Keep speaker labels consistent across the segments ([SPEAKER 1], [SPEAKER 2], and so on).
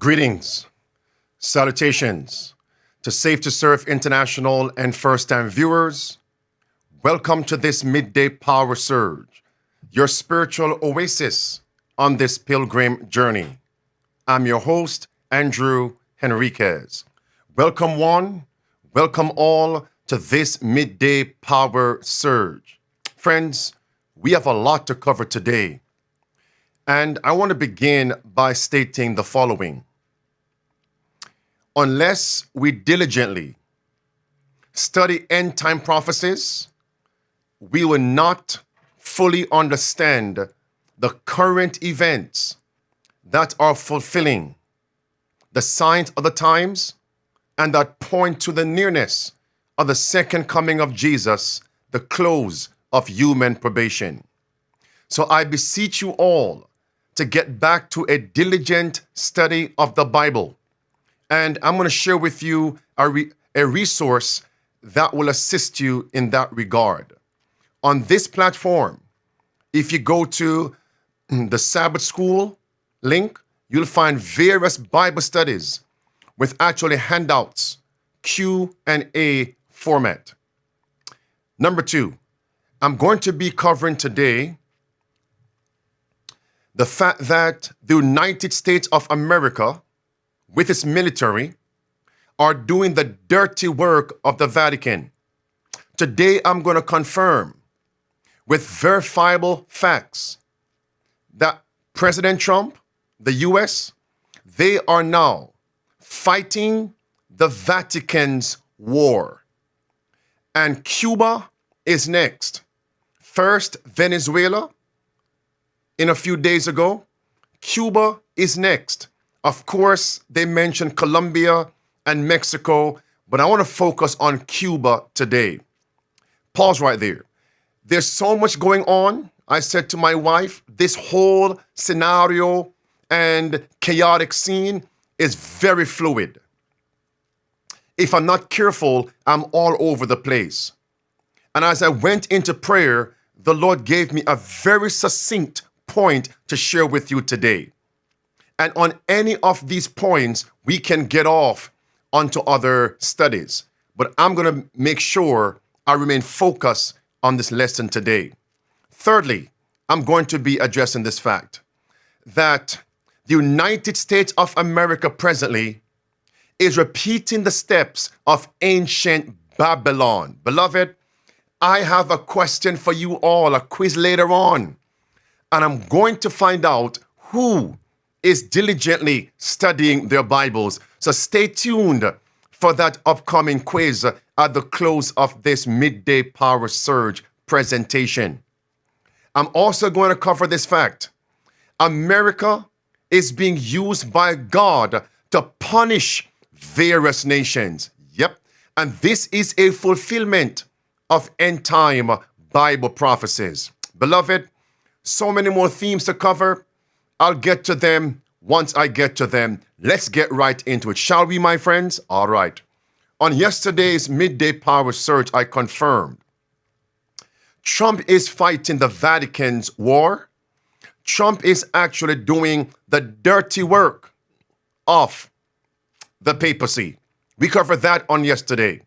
[SPEAKER 1] Greetings, salutations to Safe to Serve International and first-time viewers. Welcome to this midday power surge, your spiritual oasis on this pilgrim journey. I'm your host, Andrew Henriquez. Welcome one, welcome all to this midday power surge. Friends, we have a lot to cover today. And I want to begin by stating the following. Unless we diligently study end-time prophecies, we will not fully understand the current events that are fulfilling the signs of the times and that point to the nearness of the second coming of Jesus, the close of human probation. So I beseech you all to get back to a diligent study of the Bible. And I'm going to share with you a resource that will assist you in that regard. On this platform, if you go to the Sabbath School link, you'll find various Bible studies with actually handouts, Q&A format. Number two, I'm going to be covering today the fact that the United States of America, with its military, are doing the dirty work of the Vatican. Today, I'm going to confirm with verifiable facts that President Trump, the US, they are now fighting the Vatican's war. And Cuba is next. First, Venezuela, in a few days ago. Cuba is next. Of course, they mentioned Colombia and Mexico, but I want to focus on Cuba today. Pause right there. There's so much going on. I said to my wife, this whole scenario and chaotic scene is very fluid. If I'm not careful, I'm all over the place. And as I went into prayer, the Lord gave me a very succinct point to share with you today. And on any of these points, we can get off onto other studies. But I'm going to make sure I remain focused on this lesson today. Thirdly, I'm going to be addressing this fact that the United States of America presently is repeating the steps of ancient Babylon. Beloved, I have a question for you all, a quiz later on. And I'm going to find out who is diligently studying their Bibles. So stay tuned for that upcoming quiz at the close of this midday power surge presentation. I'm also going to cover this fact. America is being used by God to punish various nations. Yep. And this is a fulfillment of end-time Bible prophecies. Beloved, so many more themes to cover. I'll get to them once I get to them. Let's get right into it. Shall we, my friends? All right. On yesterday's midday power surge, I confirmed Trump is fighting the Vatican's war. Trump is actually doing the dirty work of the papacy. We covered that on yesterday.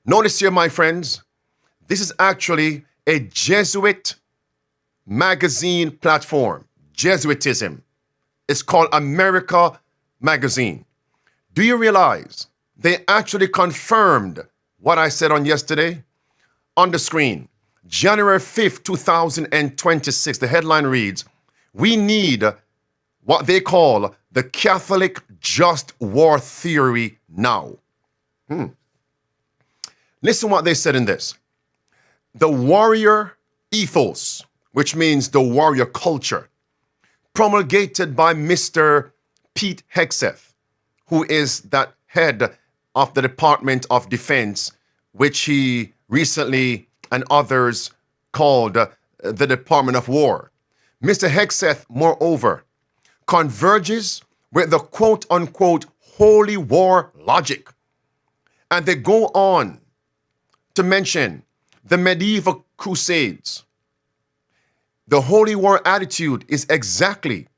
[SPEAKER 1] Notice here, my friends, this is actually a Jesuit magazine platform. Jesuitism. It's called America Magazine. Do you realize they actually confirmed what I said on yesterday? On the screen, January 5th, 2026, the headline reads, "We need what they call the Catholic just war theory now." Listen what they said in this. The warrior ethos, which means the warrior culture, promulgated by Mr. Pete Hegseth, who is that head of the Department of Defense, which he recently and others called the Department of War. Mr. Hegseth, moreover, converges with the quote-unquote holy war logic. And they go on to mention the medieval Crusades. The holy war attitude is exactly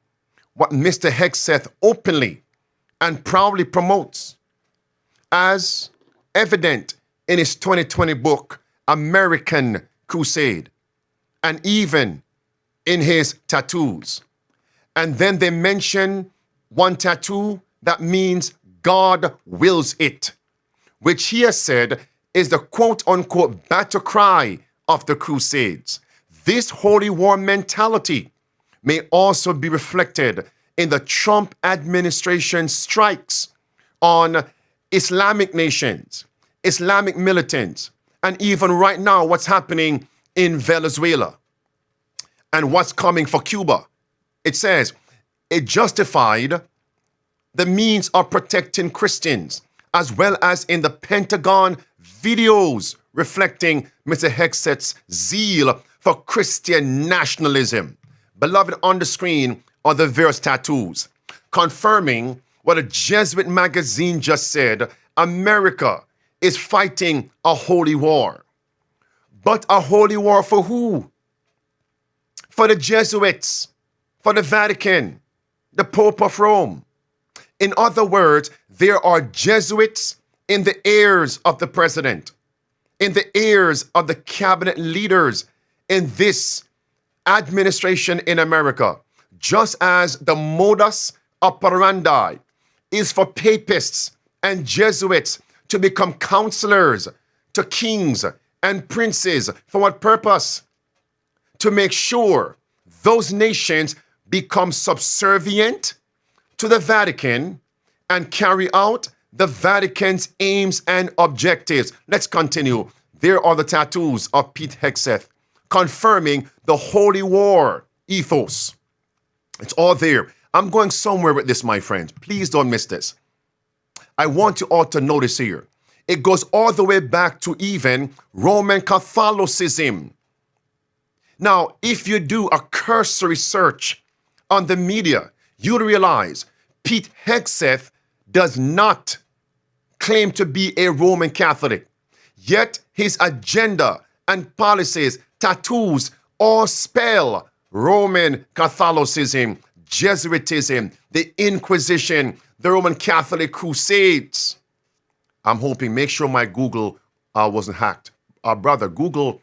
[SPEAKER 1] what Mr. Hegseth openly and proudly promotes, as evident in his 2020 book, American Crusade, and even in his tattoos. And then they mention one tattoo that means God wills it, which he has said is the quote-unquote battle cry of the Crusades. This holy war mentality may also be reflected in the Trump administration strikes on Islamic nations, Islamic militants, and even right now what's happening in Venezuela and what's coming for Cuba. It says it justified the means of protecting Christians, as well as in the Pentagon videos reflecting Mr. Hegseth's zeal for Christian nationalism. Beloved, on the screen are the various tattoos, confirming what a Jesuit magazine just said: America is fighting a holy war. But a holy war for who? For the Jesuits, for the Vatican, the Pope of Rome. In other words, there are Jesuits in the ears of the president, in the ears of the cabinet leaders in this administration in America, just as the modus operandi is for papists and Jesuits to become counselors to kings and princes. For what purpose? To make sure those nations become subservient to the Vatican and carry out the Vatican's aims and objectives. Let's continue. There are the tattoos of Pete Hegseth, confirming the holy war ethos. It's all there. I'm going somewhere with this, my friends. Please don't miss this. I want you all to notice here. It goes all the way back to even Roman Catholicism. Now, if you do a cursory search on the media, you'll realize Pete Hegseth does not claim to be a Roman Catholic. Yet his agenda and policies, tattoos, all spell Roman Catholicism, Jesuitism, the Inquisition, the Roman Catholic Crusades. I'm hoping, make sure my Google wasn't hacked. Brother, Google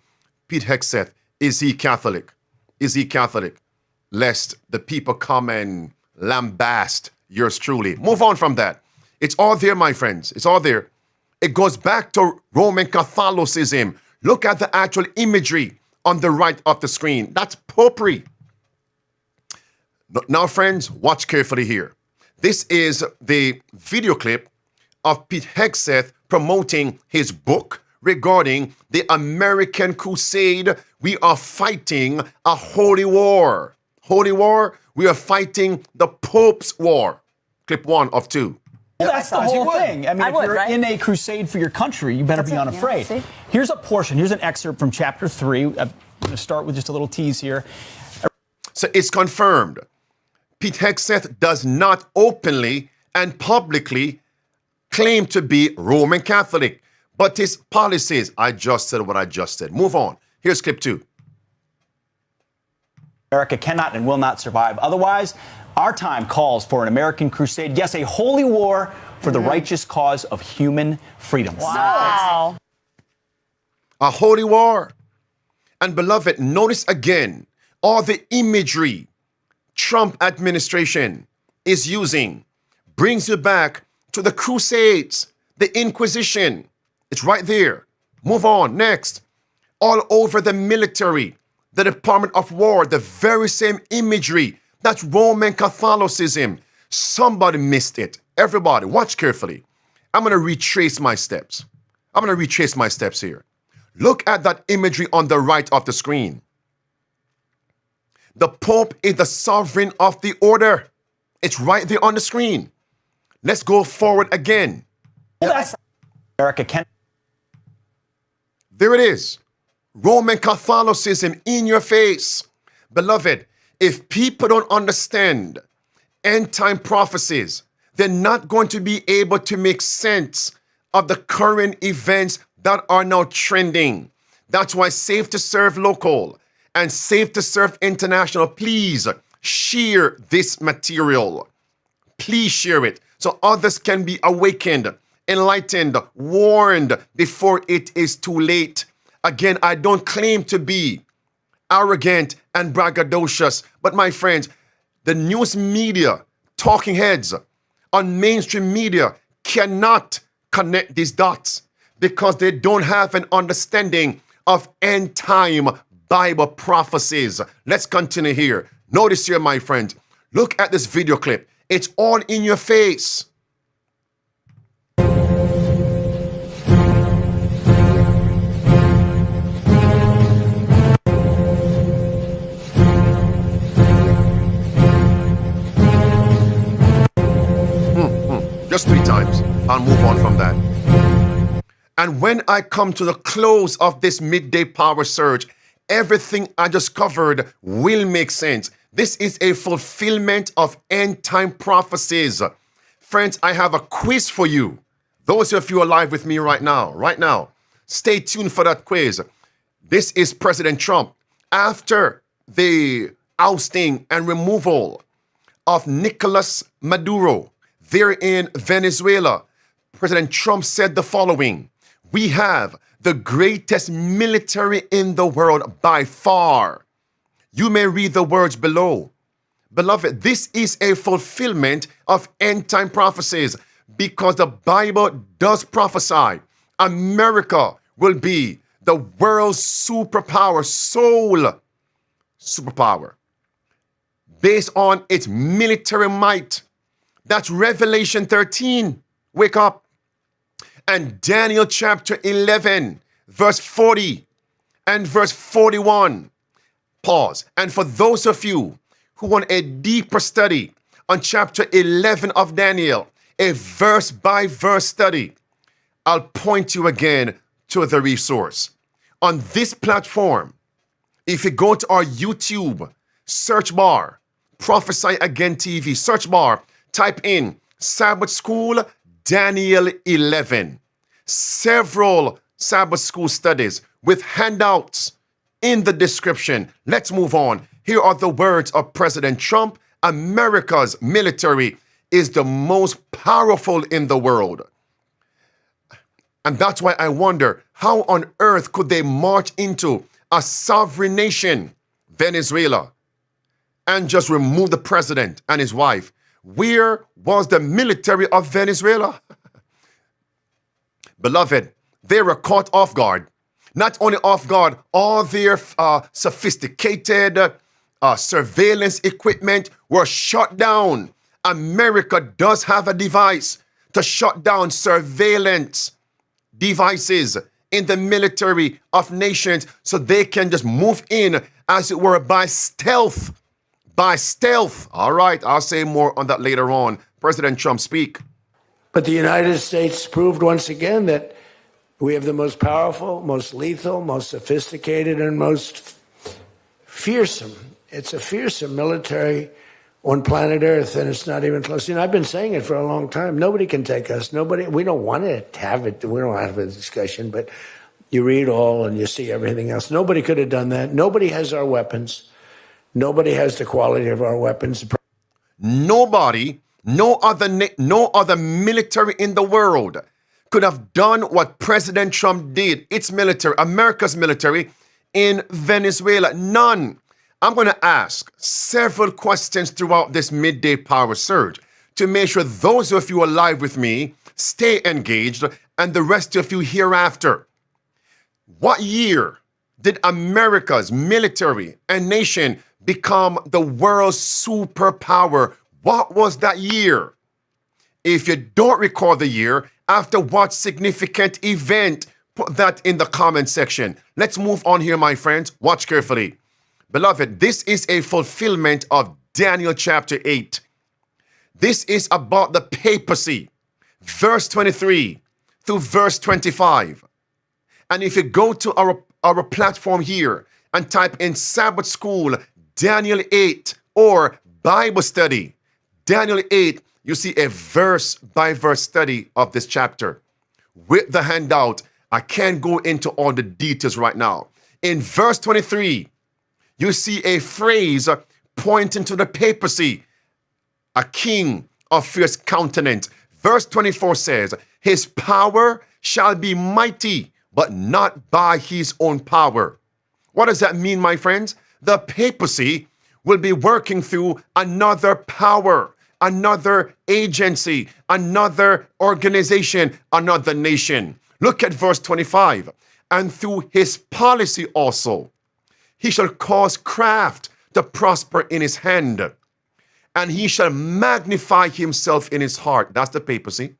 [SPEAKER 1] Pete Hegseth. Is he Catholic? Is he Catholic? Lest the people come and lambast yours truly. Move on from that. It's all there, my friends. It's all there. It goes back to Roman Catholicism. Look at the actual imagery on the right of the screen. That's Popery. Now, friends, watch carefully here. This is the video clip of Pete Hegseth promoting his book regarding the American Crusade. We are fighting a holy war. Holy war, we are fighting the Pope's war. Clip 1 of 2.
[SPEAKER 2] That's the whole thing. I mean, if you're in a crusade for your country, you better be unafraid. Yeah, here's a portion. Here's an excerpt from chapter 3. I'm going to start with just a little tease here.
[SPEAKER 1] So it's confirmed. Pete Hegseth does not openly and publicly claim to be Roman Catholic, but his policies, I just said what I just said. Move on. Here's clip 2.
[SPEAKER 2] America cannot and will not survive. Otherwise, our time calls for an American crusade. Yes, a holy war for the righteous cause of human freedom.
[SPEAKER 3] Wow.
[SPEAKER 1] A holy war. And beloved, notice again all the imagery Trump administration is using brings you back to the Crusades, the Inquisition. It's right there. Move on. Next. All over the military, the Department of War, the very same imagery. That's Roman Catholicism. Somebody missed it. Everybody, watch carefully. I'm going to retrace my steps. I'm going to retrace my steps here. Look at that imagery on the right of the screen. The Pope is the sovereign of the order. It's right there on the screen. Let's go forward again.
[SPEAKER 2] America can.
[SPEAKER 1] There it is. Roman Catholicism in your face. Beloved, if people don't understand end-time prophecies, they're not going to be able to make sense of the current events that are now trending. That's why Safe to Serve Local and Safe to Serve International, please share this material. Please share it so others can be awakened, enlightened, warned before it is too late. Again, I don't claim to be arrogant and braggadocious, but my friends, the news media, talking heads on mainstream media cannot connect these dots because they don't have an understanding of end time Bible prophecies. Let's continue here. Notice here, my friends, look at this video clip. It's all in your face. Just 3 times. I'll move on from that. And when I come to the close of this midday power surge, everything I just covered will make sense. This is a fulfillment of end time prophecies. Friends, I have a quiz for you. Those of you alive with me right now, stay tuned for that quiz. This is President Trump. After the ousting and removal of Nicolas Maduro there in Venezuela, President Trump said the following: "We have the greatest military in the world by far." You may read the words below. Beloved, this is a fulfillment of end time prophecies because the Bible does prophesy America will be the world's superpower, sole superpower, based on its military might. That's Revelation 13. Wake up. And Daniel chapter 11, verse 40 and verse 41. Pause. And for those of you who want a deeper study on chapter 11 of Daniel, a verse by verse study, I'll point you again to the resource. On this platform, if you go to our YouTube search bar, Prophesy Again TV, search bar, type in Sabbath School Daniel 11. Several Sabbath School studies with handouts in the description. Let's move on. Here are the words of President Trump. America's military is the most powerful in the world. And that's why I wonder, how on earth could they march into a sovereign nation, Venezuela, and just remove the president and his wife? Where was the military of Venezuela? Beloved, they were caught off guard. Not only off guard, all their sophisticated surveillance equipment were shut down. America does have a device to shut down surveillance devices in the military of nations so they can just move in, as it were, by stealth. By stealth. All right, I'll say more on that later on. President Trump, speak.
[SPEAKER 3] But the United States proved once again that we have the most powerful, most lethal, most sophisticated, and most fearsome. It's a fearsome military on planet Earth, and it's not even close. You know, I've been saying it for a long time. Nobody can take us. Nobody. We don't want to have it. We don't have a discussion, but you read all and you see everything else. Nobody could have done that. Nobody has our weapons. Nobody has the quality of our weapons.
[SPEAKER 1] Nobody, no other military in the world could have done what President Trump did. Its military, America's military in Venezuela. None. I'm going to ask several questions throughout this midday power surge to make sure those of you alive with me stay engaged and the rest of you hereafter. What year did America's military and nation become the world's superpower? What was that year? If you don't recall the year, after what significant event, put that in the comment section. Let's move on here, my friends. Watch carefully. Beloved, this is a fulfillment of Daniel chapter 8. This is about the papacy, verse 23 through verse 25. And if you go to our platform here and type in Sabbath School Daniel 8 or Bible study Daniel 8, you see a verse by verse study of this chapter. With the handout, I can't go into all the details right now. In verse 23, you see a phrase pointing to the papacy, a king of fierce countenance. Verse 24 says, his power shall be mighty, but not by his own power. What does that mean, my friends? The papacy will be working through another power, another agency, another organization, another nation. Look at verse 25. And through his policy also, he shall cause craft to prosper in his hand, and he shall magnify himself in his heart. That's the papacy.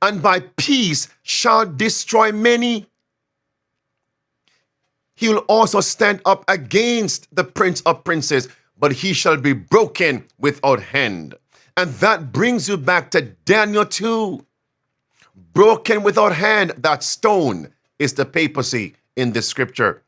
[SPEAKER 1] And by peace shall destroy many. He will also stand up against the prince of princes, but he shall be broken without hand. And that brings you back to Daniel 2. Broken without hand, that stone is the papacy in the scripture.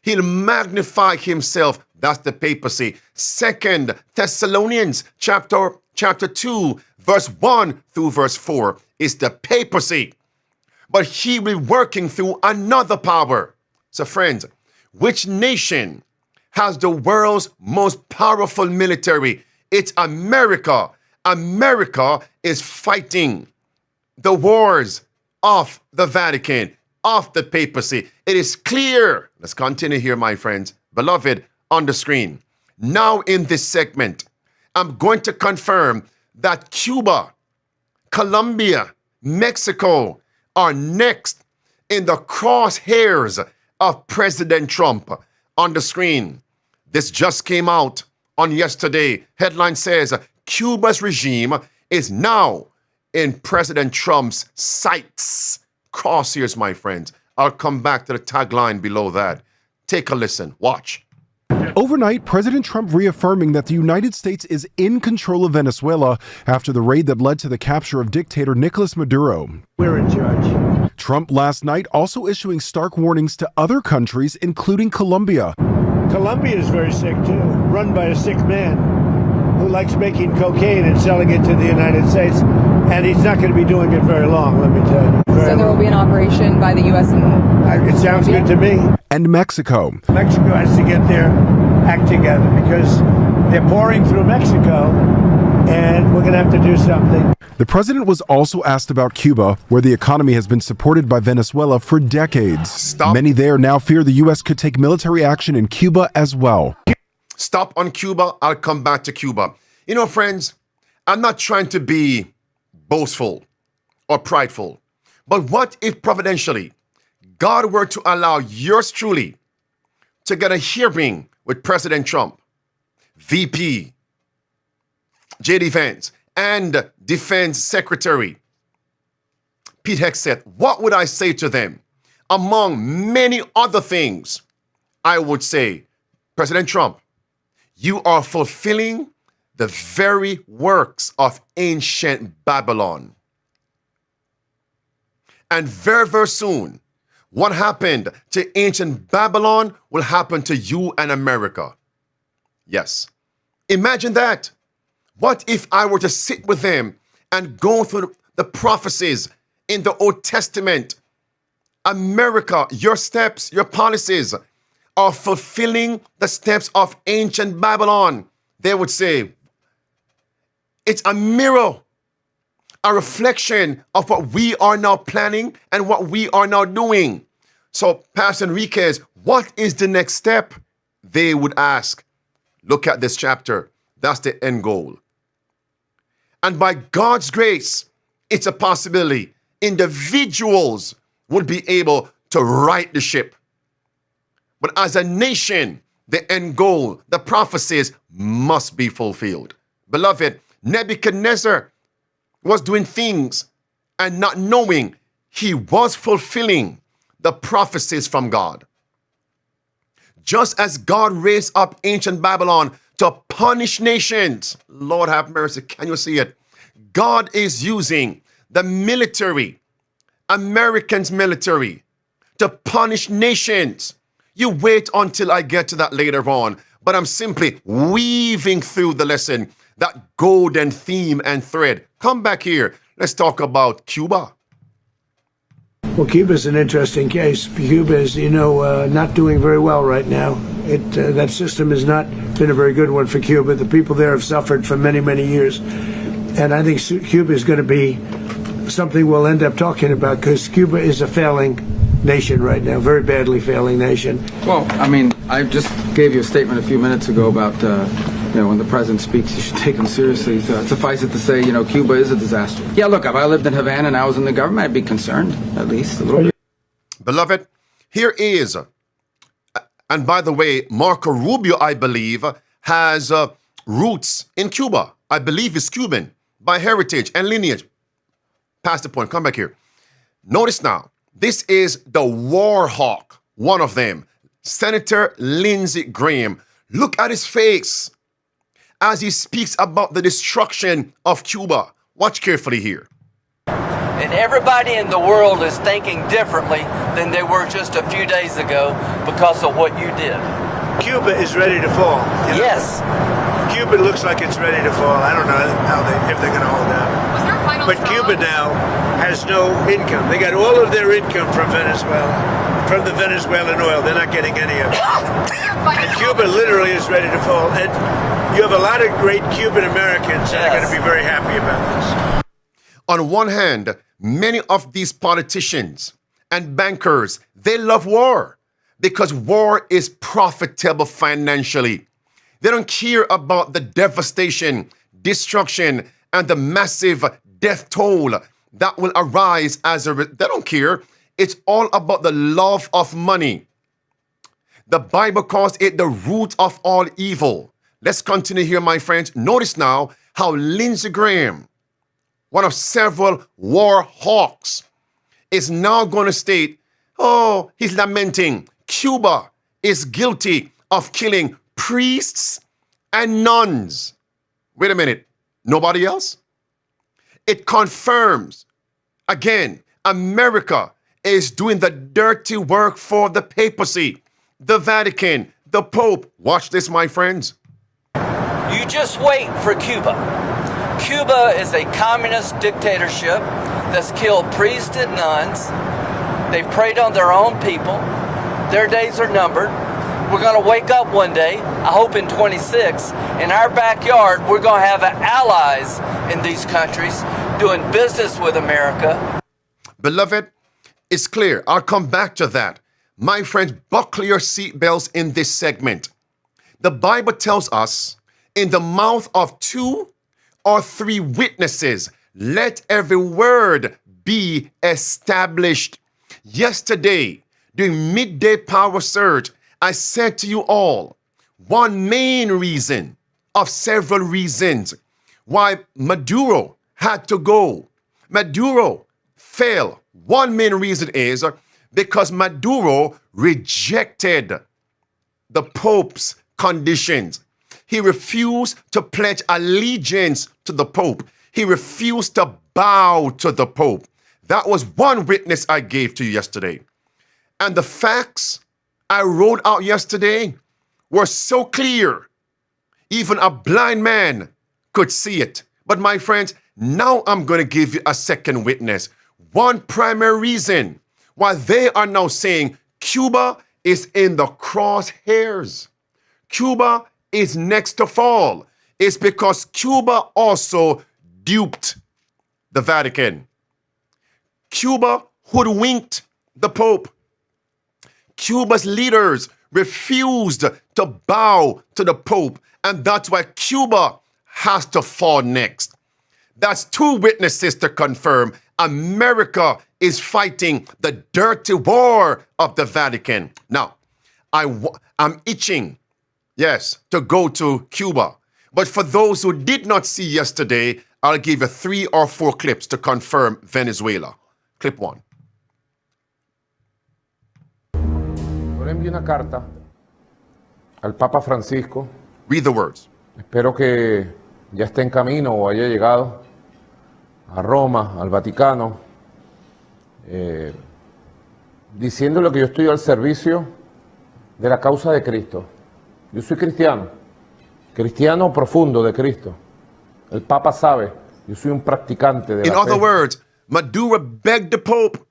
[SPEAKER 1] He'll magnify himself, that's the papacy. 2 Thessalonians chapter 2, verse 1 through verse 4 is the papacy. But he will be working through another power. So friends, which nation has the world's most powerful military? It's America. America is fighting the wars of the Vatican, of the papacy. It is clear. Let's continue here, my friends. Beloved, on the screen. Now in this segment, I'm going to confirm that Cuba, Colombia, Mexico are next in the crosshairs of President Trump. On the screen, this just came out on yesterday. Headline says, Cuba's regime is now in President Trump's sights. Crosshairs, my friends. I'll come back to the tagline below that. Take a listen. Watch.
[SPEAKER 4] Overnight, President Trump reaffirming that the United States is in control of Venezuela after the raid that led to the capture of dictator Nicolas Maduro.
[SPEAKER 3] We're in charge.
[SPEAKER 4] Trump last night also issuing stark warnings to other countries, including Colombia.
[SPEAKER 3] Colombia is very sick, too, run by a sick man who likes making cocaine and selling it to the United States. And he's not going to be doing it very long, let me tell you.
[SPEAKER 5] So there will be an operation by the U.S. and
[SPEAKER 3] it sounds good to me.
[SPEAKER 4] And Mexico.
[SPEAKER 3] Mexico has to get their act together because they're pouring through Mexico, and we're going to have to do something.
[SPEAKER 4] The president was also asked about Cuba, where the economy has been supported by Venezuela for decades.
[SPEAKER 1] Stop.
[SPEAKER 4] Many there now fear the U.S. could take military action in Cuba as well.
[SPEAKER 1] Stop on Cuba. I'll come back to Cuba. You know, friends, I'm not trying to be boastful or prideful, but what if providentially God were to allow yours truly to get a hearing with President Trump, VP, J.D. Vance, and Defense Secretary Pete Hegseth? What would I say to them? Among many other things, I would say, President Trump, you are fulfilling the very works of ancient Babylon. And very, very soon, what happened to ancient Babylon will happen to you and America. Yes. Imagine that. What if I were to sit with them and go through the prophecies in the Old Testament? America, your steps, your policies are fulfilling the steps of ancient Babylon. They would say, it's a mirror, a reflection of what we are now planning and what we are now doing. So, Pastor Enriquez, what is the next step? They would ask. Look at this chapter. That's the end goal. And by God's grace, it's a possibility. Individuals would be able to right the ship. But as a nation, the end goal, the prophecies must be fulfilled. Beloved, Nebuchadnezzar was doing things and not knowing he was fulfilling the prophecies from God. Just as God raised up ancient Babylon to punish nations, Lord have mercy, can you see it? God is using the military, Americans' military, to punish nations. You wait until I get to that later on, but I'm simply weaving through the lesson, that golden theme and thread. Come back here. Let's talk about Cuba.
[SPEAKER 3] Well, Cuba's an interesting case. Cuba is, not doing very well right now. That system has not been a very good one for Cuba. The people there have suffered for many, many years. And I think Cuba is going to be something we'll end up talking about, because Cuba is a failing nation right now, very badly failing nation.
[SPEAKER 6] Well, I mean, I just gave you a statement a few minutes ago about, when the president speaks, you should take him seriously. So suffice it to say, Cuba is a disaster. Yeah, look, if I lived in Havana and I was in the government, I'd be concerned, at least a little bit.
[SPEAKER 1] Beloved, here is, and by the way, Marco Rubio, I believe, has roots in Cuba. I believe he's Cuban by heritage and lineage. Past the point, come back here. Notice now, this is the war hawk, one of them, Senator Lindsey Graham. Look at his face as he speaks about the destruction of Cuba. Watch carefully here.
[SPEAKER 7] And everybody in the world is thinking differently than they were just a few days ago because of what you did.
[SPEAKER 3] Cuba is ready to fall.
[SPEAKER 7] Yes.
[SPEAKER 3] Cuba looks like it's ready to fall. I don't know if they're going to hold out. But Cuba now has no income. They got all of their income from Venezuela, from the Venezuelan oil. They're not getting any of it. And Cuba literally is ready to fall. And you have a lot of great Cuban Americans that are going to be very happy about this.
[SPEAKER 1] On one hand, many of these politicians and bankers, they love war because war is profitable financially. They don't care about the devastation, destruction, and the massive death toll that will arise as a they don't care. It's all about the love of money. The Bible calls it the root of all evil. Let's continue here, my friends. Notice now how Lindsey Graham, one of several war hawks, is now going to state, he's lamenting Cuba is guilty of killing priests and nuns. Wait a minute, nobody else? It confirms, again, America is doing the dirty work for the papacy, the Vatican, the Pope. Watch this, my friends.
[SPEAKER 7] You just wait for Cuba. Cuba is a communist dictatorship that's killed priests and nuns. They've preyed on their own people. Their days are numbered. We're going to wake up one day, I hope in 26, in our backyard, we're going to have allies in these countries doing business with America.
[SPEAKER 1] Beloved, it's clear. I'll come back to that. My friends, buckle your seatbelts in this segment. The Bible tells us, in the mouth of 2 or 3 witnesses, let every word be established. Yesterday, during midday power surge, I said to you all, one main reason of several reasons why Maduro had to go. Maduro fell. One main reason is because Maduro rejected the Pope's conditions. He refused to pledge allegiance to the Pope. He refused to bow to the Pope. That was one witness I gave to you yesterday. And the facts I wrote out yesterday were so clear, even a blind man could see it. But my friends, now I'm going to give you a second witness. One primary reason why they are now saying Cuba is in the crosshairs, Cuba is next to fall, is because Cuba also duped the Vatican. Cuba hoodwinked the Pope. Cuba's leaders refused to bow to the Pope, and that's why Cuba has to fall next. That's 2 witnesses to confirm America is fighting the dirty war of the Vatican. Now, I'm itching, yes, to go to Cuba. But for those who did not see yesterday, I'll give you 3 or 4 clips to confirm Venezuela. Clip 1.
[SPEAKER 8] Yo le envié una carta al Papa Francisco.
[SPEAKER 1] Read the words.
[SPEAKER 8] Espero que ya esté en camino o haya llegado a Roma, al Vaticano, diciéndole que yo estoy al servicio de la causa de Cristo. Yo soy cristiano, cristiano profundo de Cristo. El Papa sabe, yo soy un practicante de la fe.
[SPEAKER 1] In other words, Maduro begged the Pope,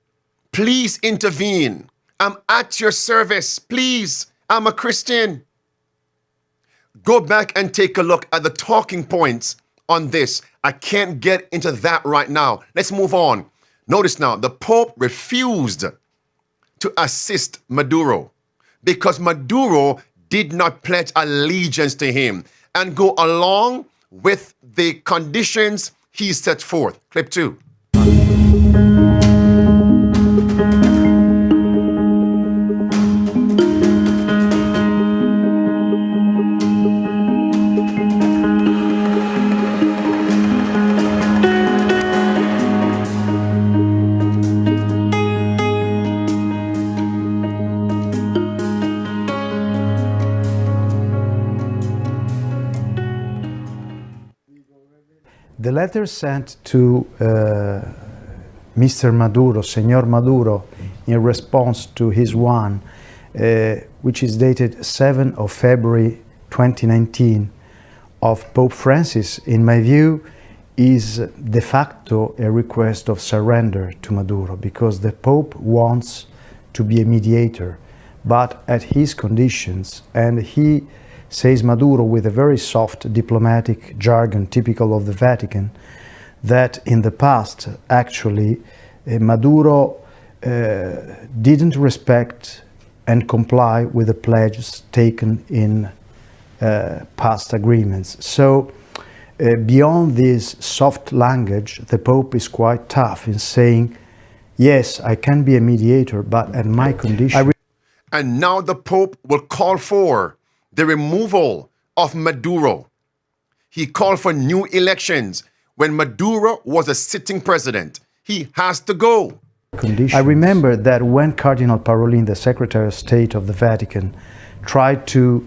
[SPEAKER 1] please intervene. I'm at your service, please. I'm a Christian. Go back and take a look at the talking points on this. I can't get into that right now. Let's move on. Notice now, the Pope refused to assist Maduro because Maduro did not pledge allegiance to him and go along with the conditions he set forth. Clip 2.
[SPEAKER 9] The letter sent to Mr. Maduro, Señor Maduro, in response to his one, which is dated 7 of February 2019, of Pope Francis, in my view, is de facto a request of surrender to Maduro, because the Pope wants to be a mediator, but at his conditions, and he says Maduro with a very soft diplomatic jargon typical of the Vatican, that in the past actually Maduro didn't respect and comply with the pledges taken in past agreements. So beyond this soft language, the Pope is quite tough in saying, yes, I can be a mediator, but at my condition.
[SPEAKER 1] And now the Pope will call for the removal of Maduro. He called for new elections when Maduro was a sitting president. He has to go.
[SPEAKER 9] I remember that when Cardinal Parolin, the Secretary of State of the Vatican, tried to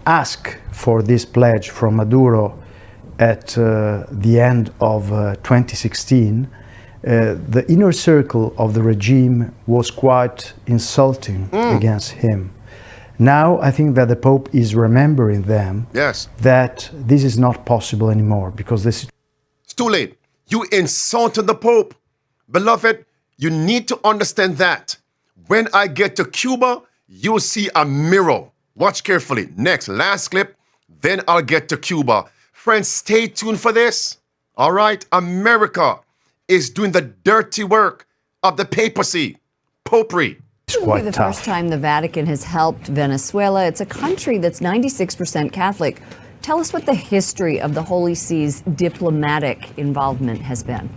[SPEAKER 9] ask for this pledge from Maduro at the end of 2016, the inner circle of the regime was quite insulting against him. Now I think that the Pope is remembering them,
[SPEAKER 1] yes,
[SPEAKER 9] that this is not possible anymore, because this.
[SPEAKER 1] It's too late. You insulted the Pope. Beloved, you need to understand that. When I get to Cuba, you'll see a mirror. Watch carefully. Next, last clip, then I'll get to Cuba. Friends, stay tuned for this. All right? America is doing the dirty work of the papacy, Popery.
[SPEAKER 10] This will be the first time the Vatican has helped Venezuela. It's a country that's 96% Catholic. Tell us what the history of the Holy See's diplomatic involvement has been.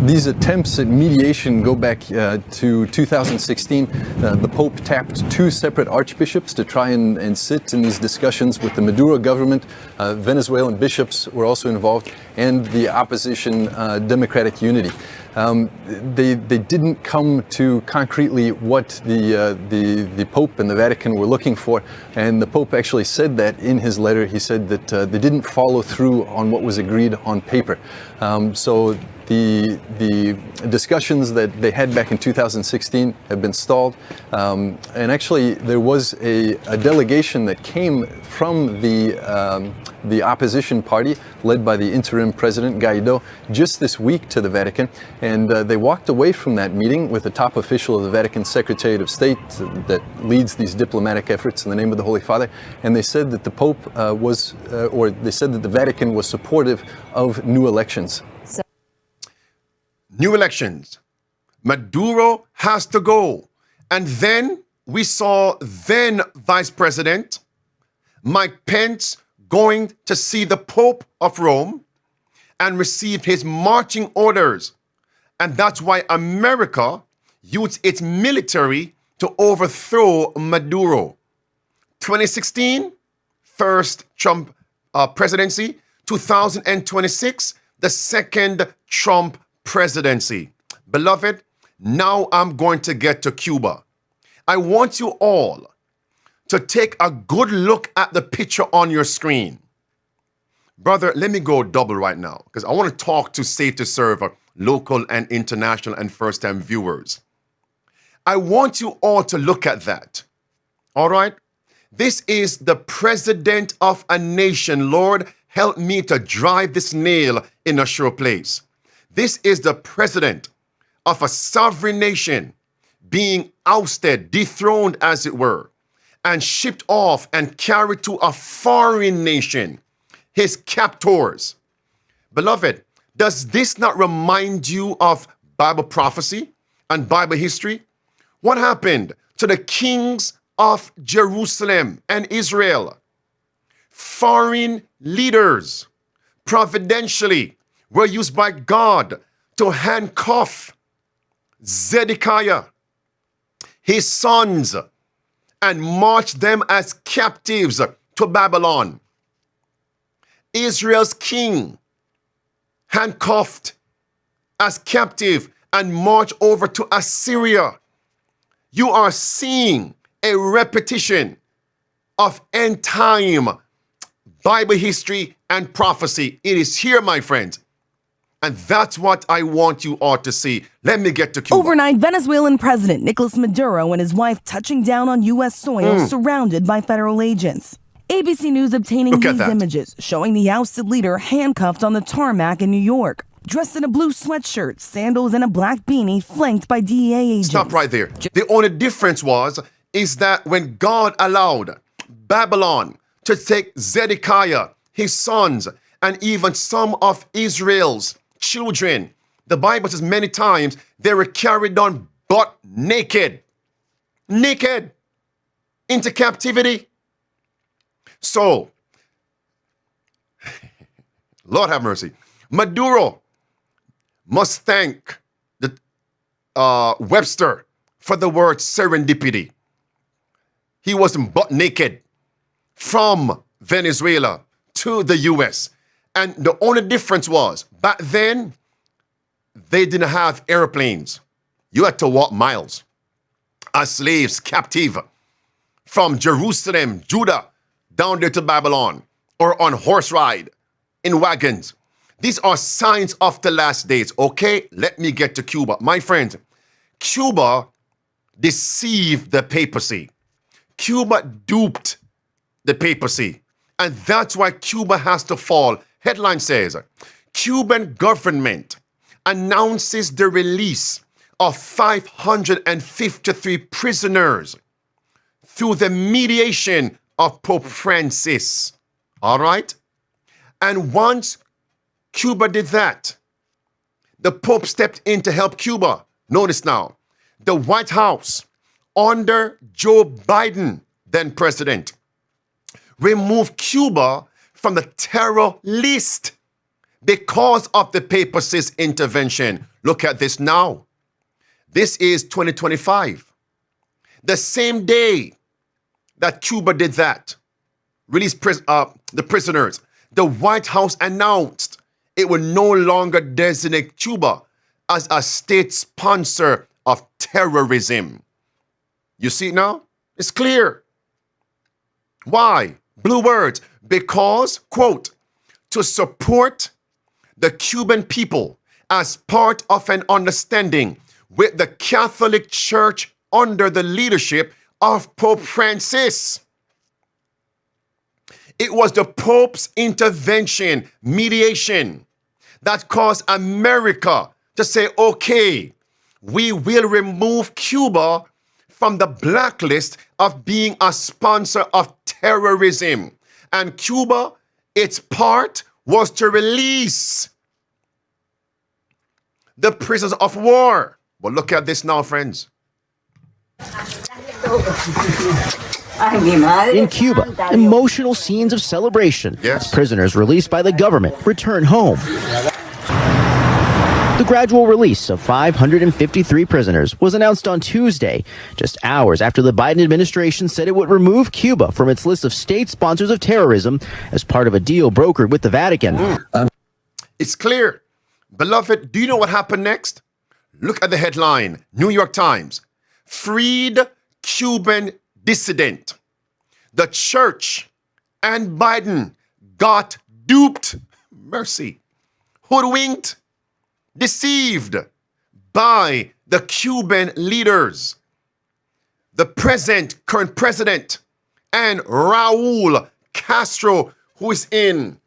[SPEAKER 11] These attempts at mediation go back to 2016. The Pope tapped 2 separate archbishops to try and sit in these discussions with the Maduro government. Venezuelan bishops were also involved, and the opposition Democratic Unity. They didn't come to concretely what the Pope and the Vatican were looking for, and the Pope actually said that in his letter. He said that they didn't follow through on what was agreed on paper. So the discussions that they had back in 2016 have been stalled, and actually there was a delegation that came from the opposition party led by the interim president Guaido just this week to the Vatican, and they walked away from that meeting with the top official of the Vatican Secretariat of State that leads these diplomatic efforts in the name of the Holy Father, and they said that the Pope they said that the Vatican was supportive of new elections.
[SPEAKER 1] New elections. Maduro has to go. And then we saw then Vice President Mike Pence going to see the Pope of Rome and receive his marching orders. And that's why America used its military to overthrow Maduro. 2016, first Trump presidency. 2026, the second Trump presidency. Beloved, now I'm going to get to Cuba. I want you all to take a good look at the picture on your screen. Brother, let me go double right now because I want to talk to Safe to Serve local and international and first-time viewers. I want you all to look at that. All right? This is the president of a nation. Lord, help me to drive this nail in a sure place. This is the president of a sovereign nation being ousted, dethroned as it were, and shipped off and carried to a foreign nation. His captors, Beloved, does this not remind you of Bible prophecy and Bible history? What happened to the kings of Jerusalem and Israel? Foreign leaders providentially were used by God to handcuff Zedekiah, his sons, and march them as captives to Babylon. Israel's king handcuffed as captive and marched over to Assyria. You are seeing a repetition of end time Bible history and prophecy. It is here, my friends. And that's what I want you all to see. Let me get to Cuba.
[SPEAKER 12] Overnight, Venezuelan President Nicolas Maduro and his wife touching down on U.S. soil, surrounded by federal agents. ABC News obtaining these images showing the ousted leader handcuffed on the tarmac in New York, dressed in a blue sweatshirt, sandals, and a black beanie, flanked by DEA agents.
[SPEAKER 1] Stop right there. The only difference is that when God allowed Babylon to take Zedekiah, his sons, and even some of Israel's children, the Bible says many times they were carried on butt naked into captivity. So, Lord have mercy. Maduro must thank the Webster for the word serendipity. He wasn't butt naked from Venezuela to the U.S. And the only difference was, back then, they didn't have airplanes. You had to walk miles as slaves, captive, from Jerusalem, Judah, down there to Babylon, or on horse ride, in wagons. These are signs of the last days. Okay, let me get to Cuba. My friends, Cuba deceived the papacy. Cuba duped the papacy. And that's why Cuba has to fall. Headline says, Cuban government announces the release of 553 prisoners through the mediation of Pope Francis. All right? And once Cuba did that, the Pope stepped in to help Cuba. Notice now, the White House, under Joe Biden, then president, removed Cuba from the terror list because of the papacy's intervention. Look at this now. This is 2025. The same day that Cuba did that, released the prisoners, the White House announced it would no longer designate Cuba as a state sponsor of terrorism. You see now? It's clear. Why? Blue words. Because, quote, to support the Cuban people as part of an understanding with the Catholic Church under the leadership of Pope Francis. It was the Pope's intervention, mediation, that caused America to say, okay, we will remove Cuba from the blacklist of being a sponsor of terrorism. And Cuba, its part was to release the prisoners of war. But look at this now, friends.
[SPEAKER 13] In Cuba, emotional scenes of celebration as prisoners released by the government return home. The gradual release of 553 prisoners was announced on Tuesday, just hours after the Biden administration said it would remove Cuba from its list of state sponsors of terrorism as part of a deal brokered with the Vatican.
[SPEAKER 1] It's clear. Beloved, do you know what happened next? Look at the headline, New York Times. Freed Cuban dissident. The church and Biden got duped. Mercy. Hoodwinked. Deceived by the Cuban leaders. The current president, and Raul Castro, who is in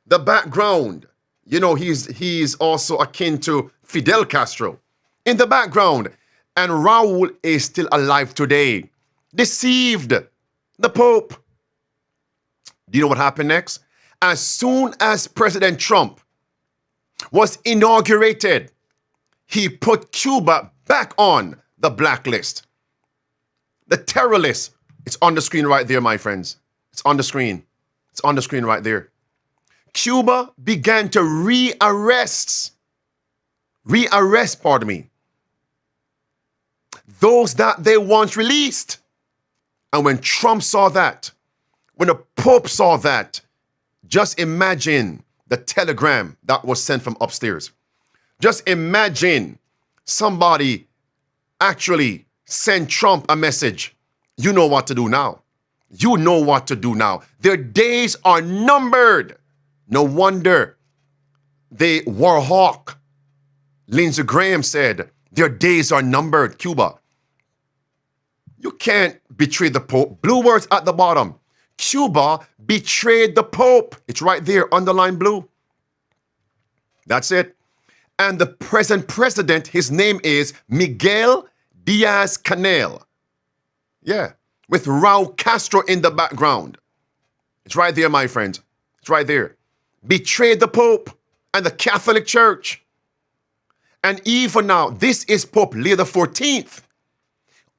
[SPEAKER 1] the background. You know, he's also akin to Fidel Castro in the background. And Raul is still alive today. Deceived the Pope. Do you know what happened next? As soon as President Trump was inaugurated, he put Cuba back on the blacklist. The terror list. It's on the screen right there, my friends. It's on the screen. It's on the screen right there. Cuba began to rearrest, those that they once released. And when Trump saw that, when the Pope saw that, just imagine the telegram that was sent from upstairs. Just imagine somebody actually sent Trump a message. You know what to do now. You know what to do now. Their days are numbered. No wonder the war hawk, Lindsey Graham, said, their days are numbered, Cuba. You can't betray the Pope. Blue words at the bottom. Cuba betrayed the Pope. It's right there, underlined blue. That's it. And the present president, his name is Miguel Diaz-Canel. Yeah, with Raul Castro in the background. It's right there, my friends. It's right there. Betrayed the Pope and the Catholic Church. And even now, this is Pope Leo XIV.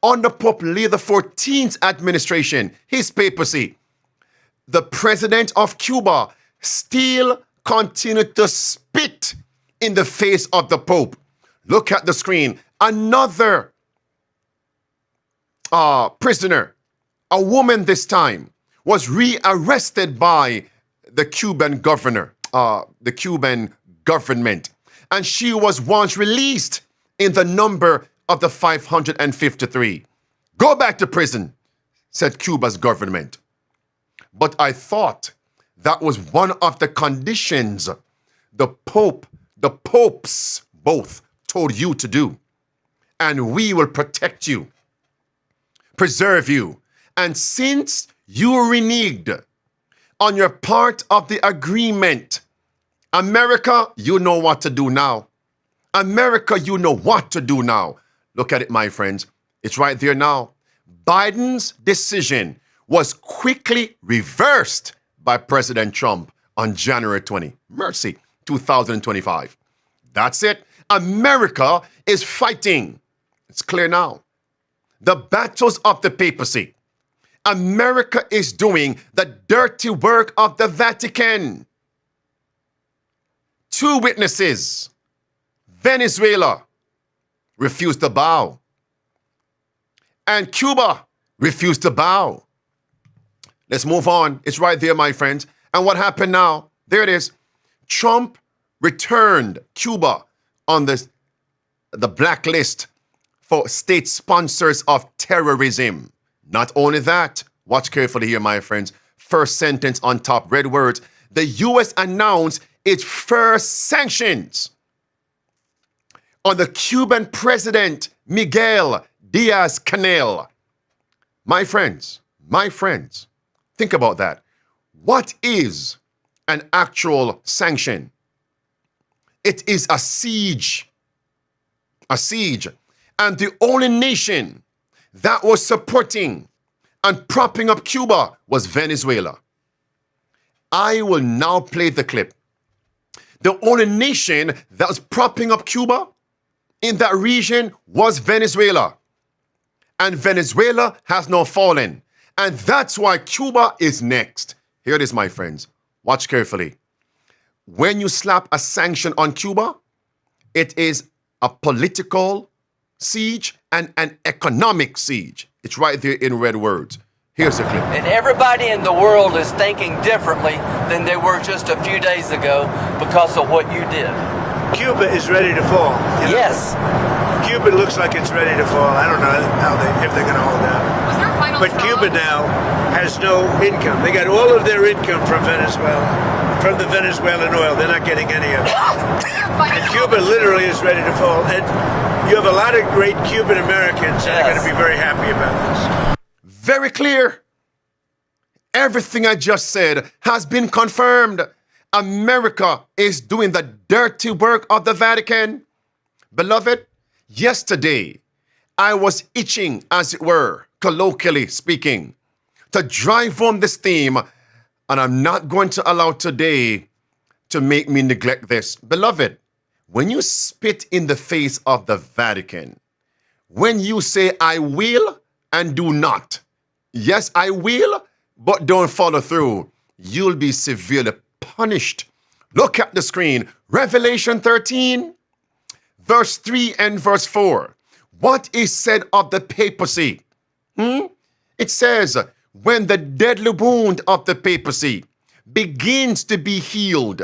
[SPEAKER 1] Under Pope Leo XIV's administration, his papacy, the president of Cuba still continued to spit in the face of the Pope. Look at the screen. Another prisoner, a woman this time, was rearrested by the Cuban governor, the Cuban government. And she was once released in the number of the 553. Go back to prison, said Cuba's government. But I thought that was one of the conditions the popes both told you to do. And we will protect you, preserve you. And since you reneged on your part of the agreement, America, you know what to do now. America, you know what to do now. Look at it, my friends. It's right there now. Biden's decision was quickly reversed by President Trump on January 2025. That's it. America is fighting. It's clear now. The battles of the papacy. America is doing the dirty work of the Vatican. 2 witnesses. Venezuela refused to bow. And Cuba refused to bow. Let's move on. It's right there, my friends. And what happened now? There it is. Trump returned Cuba on the blacklist for state sponsors of terrorism. Not only that, watch carefully here, my friends. First sentence on top, red words. The U.S. announced its first sanctions on the Cuban president, Miguel Diaz-Canel. My friends, think about that. What is an actual sanction? It is a siege. A siege. And the only nation that was supporting and propping up Cuba was Venezuela. I will now play the clip. The only nation that was propping up Cuba in that region was Venezuela. And Venezuela has now fallen. And that's why Cuba is next. Here it is, my friends. Watch carefully. When you slap a sanction on Cuba, it is a political siege and an economic siege. It's right there in red words. Here's the clip.
[SPEAKER 7] And everybody in the world is thinking differently than they were just a few days ago because of what you did.
[SPEAKER 3] Cuba is ready to fall. You know?
[SPEAKER 7] Yes.
[SPEAKER 3] Cuba looks like it's ready to fall. I don't know if they're going to hold out. But Cuba now has no income. They got all of their income from Venezuela, from the Venezuelan oil. They're not getting any of it. And Cuba literally is ready to fall. And you have a lot of great Cuban Americans that are going to be very happy about this.
[SPEAKER 1] Very clear. Everything I just said has been confirmed. America is doing the dirty work of the Vatican. Beloved, yesterday, I was itching, as it were, colloquially speaking, to drive home this theme, and I'm not going to allow today to make me neglect this. Beloved, when you spit in the face of the Vatican, when you say, I will and do not, yes, I will, but don't follow through, you'll be severely punished. Look at the screen. Revelation 13, verse 3 and verse 4. What is said of the papacy? It says, when the deadly wound of the papacy begins to be healed,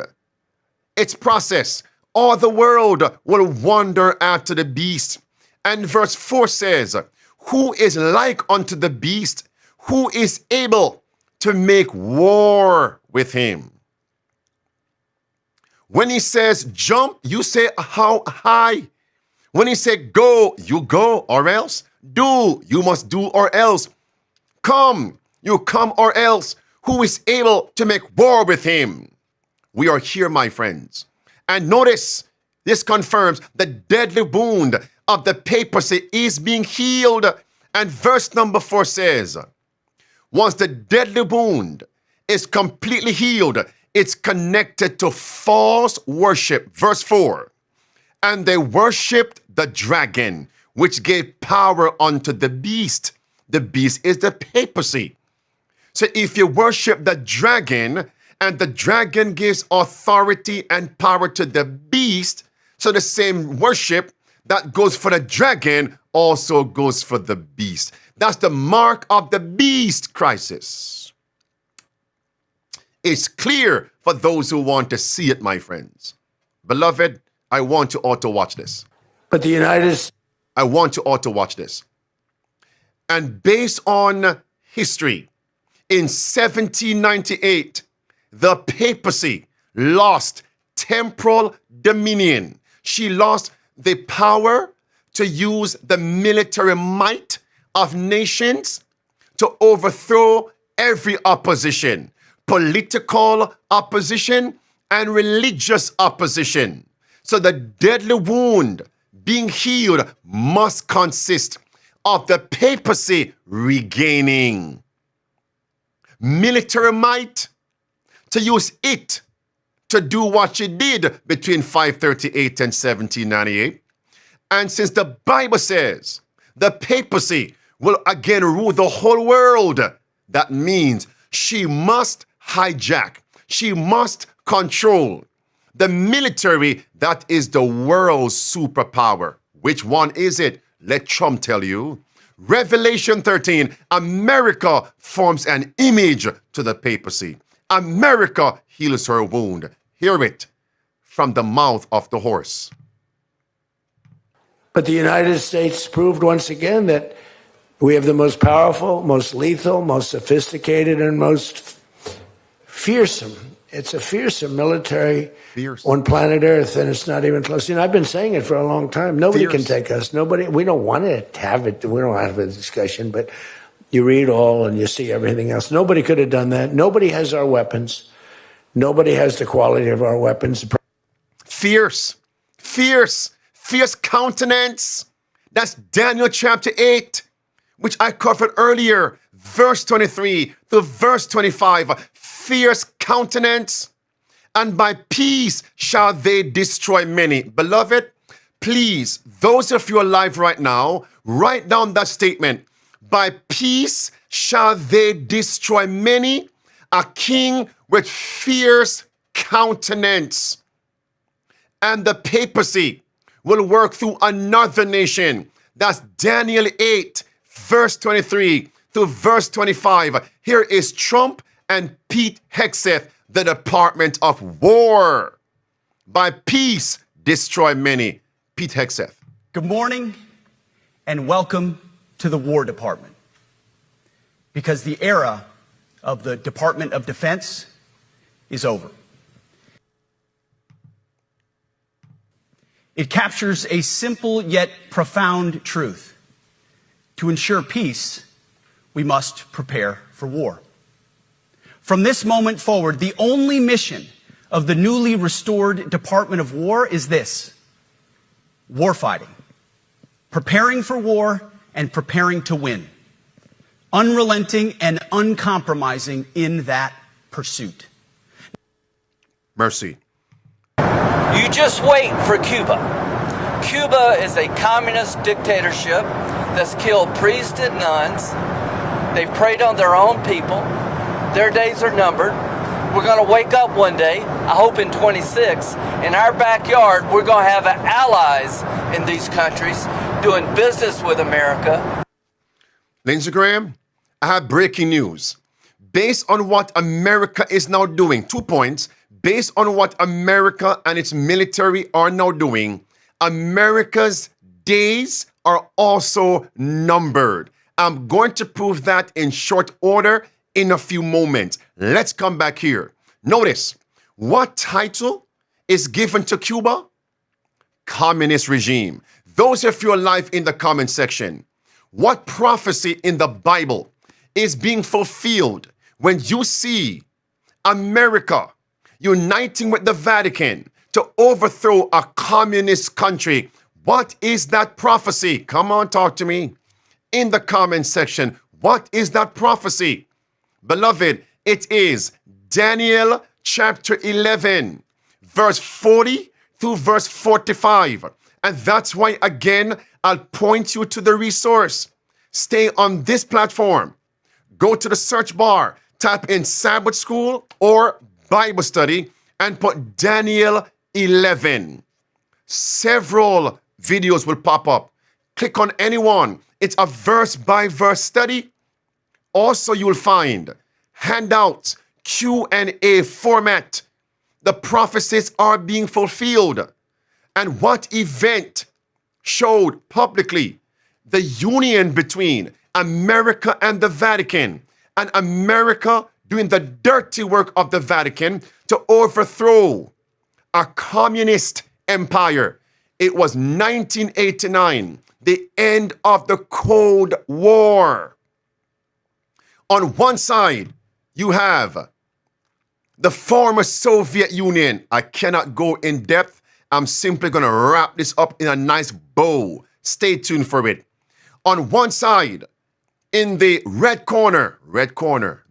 [SPEAKER 1] its process, all the world will wander after the beast. And verse 4 says, who is like unto the beast, who is able to make war with him? When he says jump, you say how high. When he said go, you go, or else. Do, you must do, or else. Come, you come, or else. Who is able to make war with him? We are here, my friends. And notice, this confirms the deadly wound of the papacy is being healed. And verse number 4 says, once the deadly wound is completely healed, it's connected to false worship. Verse 4, and they worshipped the dragon, which gave power unto the beast. The beast is the papacy. So if you worship the dragon, and the dragon gives authority and power to the beast, so the same worship that goes for the dragon also goes for the beast. That's the mark of the beast crisis. It's clear for those who want to see it, my friends. Beloved, I want you all to watch this.
[SPEAKER 3] But the United States...
[SPEAKER 1] I want you all to watch this. And based on history, in 1798, the papacy lost temporal dominion. She lost the power to use the military might of nations to overthrow every opposition, political opposition and religious opposition. So the deadly wound being healed must consist of the papacy regaining military might to use it to do what she did between 538 and 1798. And since the Bible says the papacy will again rule the whole world, that means she must hijack, she must control the military that is the world's superpower. Which one is it? Let Trump tell you. Revelation 13, America forms an image to the papacy. America heals her wound. Hear it from the mouth of the horse.
[SPEAKER 3] But the United States proved once again that we have the most powerful, most lethal, most sophisticated, and most fearsome. It's a fearsome military on planet Earth, and it's not even close. You know, I've been saying it for a long time. Nobody can take us. Nobody. We don't want to have it. We don't have a discussion, but you read all and you see everything else. Nobody could have done that. Nobody has our weapons. Nobody has the quality of our weapons.
[SPEAKER 1] Fierce countenance. That's Daniel chapter 8, which I covered earlier, verse 23 to verse 25. Fierce countenance, and by peace shall they destroy many. Beloved, please, those of you alive right now, write down that statement. By peace shall they destroy many, a king with fierce countenance. And the papacy will work through another nation. That's Daniel 8, verse 23 to verse 25. Here is Trump and Pete Hegseth, the Department of War. By peace, destroy many. Pete Hegseth.
[SPEAKER 2] Good morning and welcome to the War Department. Because the era of the Department of Defense is over. It captures a simple yet profound truth. To ensure peace, we must prepare for war. From this moment forward, the only mission of the newly restored Department of War is this: warfighting, preparing for war and preparing to win, unrelenting and uncompromising in that pursuit.
[SPEAKER 1] Mercy.
[SPEAKER 7] You just wait for Cuba. Cuba is a communist dictatorship that's killed priests and nuns. They've preyed on their own people. Their days are numbered. We're going to wake up one day, I hope in 26, in our backyard, we're going to have allies in these countries doing business with America.
[SPEAKER 1] Lindsey Graham, I have breaking news. Based on what America is now doing, 2 points, based on what America and its military are now doing, America's days are also numbered. I'm going to prove that in short order in a few moments. Let's come back here. Notice, what title is given to Cuba? Communist regime. Those of you alive in the comment section, what prophecy in the Bible is being fulfilled when you see America uniting with the Vatican to overthrow a communist country? What is that prophecy? Come on, talk to me in the comment section. What is that prophecy? Beloved, it is Daniel chapter 11, verse 40 through verse 45. And that's why, again, I'll point you to the resource. Stay on this platform. Go to the search bar, type in Sabbath School or Bible Study, and put Daniel 11. Several videos will pop up. Click on any one. It's a verse-by-verse study. Also, you'll find handouts, Q&A format. The prophecies are being fulfilled. And what event showed publicly the union between America and the Vatican, and America doing the dirty work of the Vatican to overthrow a communist empire. It was 1989, the end of the Cold War. On one side, you have the former Soviet Union. I cannot go in depth. I'm simply going to wrap this up in a nice bow. Stay tuned for it. On one side, in the red corner,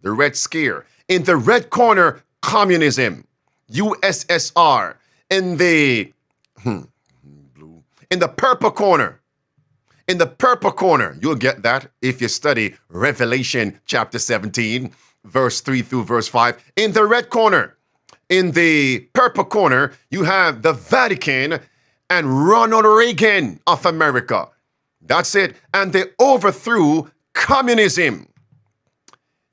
[SPEAKER 1] the red scare. In the red corner, communism, USSR. In the purple corner, you'll get that if you study Revelation chapter 17, verse 3 through verse 5. In the red corner, in the purple corner, you have the Vatican and Ronald Reagan of America. That's it. And they overthrew communism.